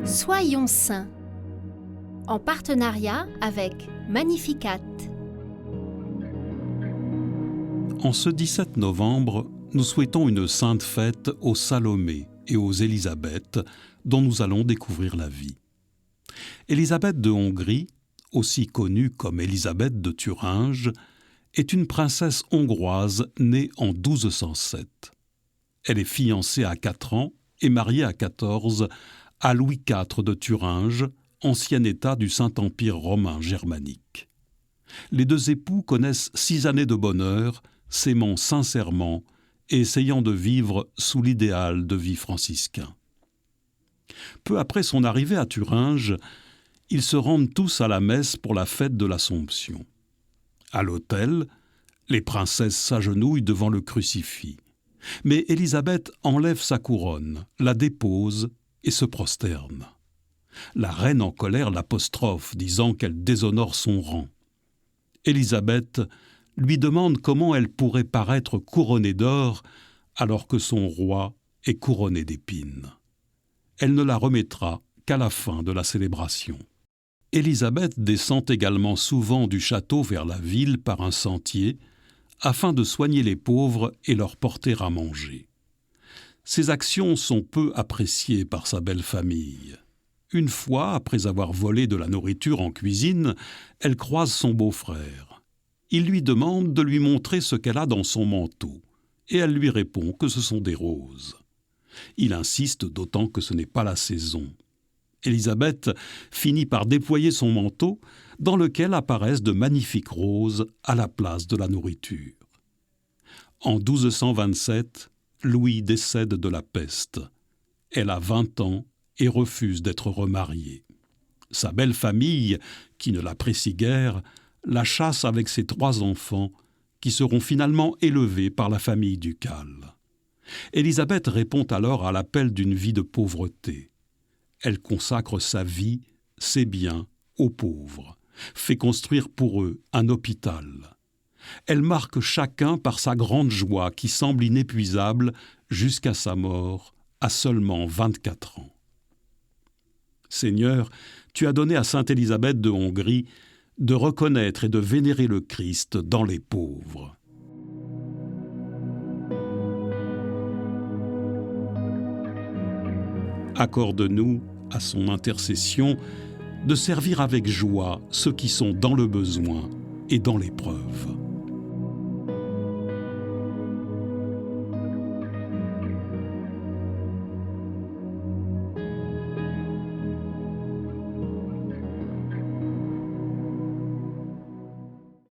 Soyons saints, en partenariat avec Magnificat. En ce 17 novembre, nous souhaitons une sainte fête aux Salomé et aux Élisabeth, dont nous allons découvrir la vie. Élisabeth de Hongrie, aussi connue comme Élisabeth de Thuringe, est une princesse hongroise née en 1207. Elle est fiancée à 4 ans et mariée à 14 à Louis IV de Thuringe, ancien État du Saint-Empire romain germanique. Les deux époux connaissent 6 années de bonheur, s'aimant sincèrement et essayant de vivre sous l'idéal de vie franciscain. Peu après son arrivée à Thuringe, ils se rendent tous à la messe pour la fête de l'Assomption. À l'autel, les princesses s'agenouillent devant le crucifix. Mais Élisabeth enlève sa couronne, la dépose et se prosterne. La reine en colère l'apostrophe, disant qu'elle déshonore son rang. Élisabeth lui demande comment elle pourrait paraître couronnée d'or alors que son roi est couronné d'épines. Elle ne la remettra qu'à la fin de la célébration. Élisabeth descend également souvent du château vers la ville par un sentier afin de soigner les pauvres et leur porter à manger. Ces actions sont peu appréciées par sa belle famille. Une fois, après avoir volé de la nourriture en cuisine, elle croise son beau-frère. Il lui demande de lui montrer ce qu'elle a dans son manteau, et elle lui répond que ce sont des roses. Il insiste d'autant que ce n'est pas la saison. Élisabeth finit par déployer son manteau, dans lequel apparaissent de magnifiques roses à la place de la nourriture. En 1227, Louis décède de la peste. Elle a 20 ans et refuse d'être remariée. Sa belle famille, qui ne l'apprécie guère, la chasse avec ses 3 enfants, qui seront finalement élevés par la famille ducale. Élisabeth répond alors à l'appel d'une vie de pauvreté. Elle consacre sa vie, ses biens, aux pauvres, fait construire pour eux un hôpital. Elle marque chacun par sa grande joie qui semble inépuisable jusqu'à sa mort à seulement 24 ans. Seigneur, tu as donné à sainte Élisabeth de Hongrie de reconnaître et de vénérer le Christ dans les pauvres. Accorde-nous, à son intercession, de servir avec joie ceux qui sont dans le besoin et dans l'épreuve.